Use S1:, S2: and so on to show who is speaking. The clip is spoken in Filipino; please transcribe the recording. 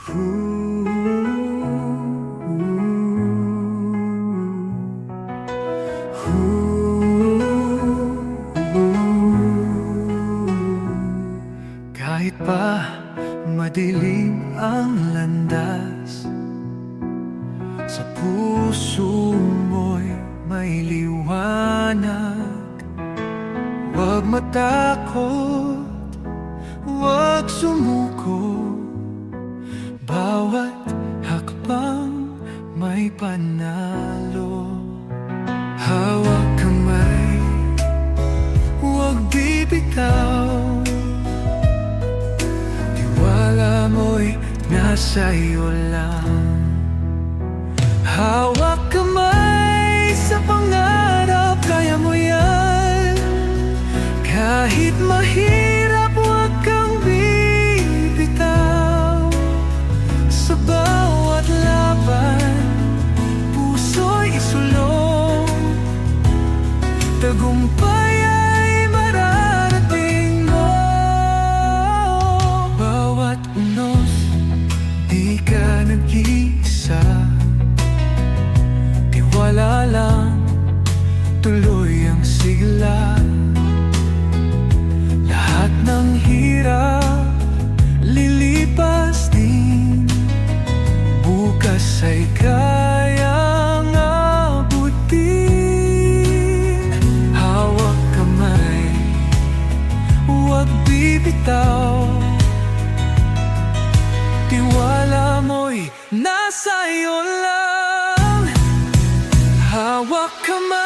S1: Kahit pa madilim ang landas, sa puso mo'y may liwanag. Huwag matakot, huwag sumuko, bawat hakbang may panalo. Hawak kamay, huwag bibitaw, tiwala mo'y nasa iyo lang. Hawak kamay sa pangarap, kaya mo yan. Kahit mahirap, huwag kang bibitaw. Sa bawat laban, puso'y isulong. Tagumpay ay mararating mo. Bawat unos, di ka nag-iisa. Tiwala lang, tuloy ang sigla. Lahat ng hirap, lilipas din. Bukas ay kayang abutin. Hawak kamay, huwag bibitaw. Tiwala mo'y nasa iyo lang. Hawak kamay,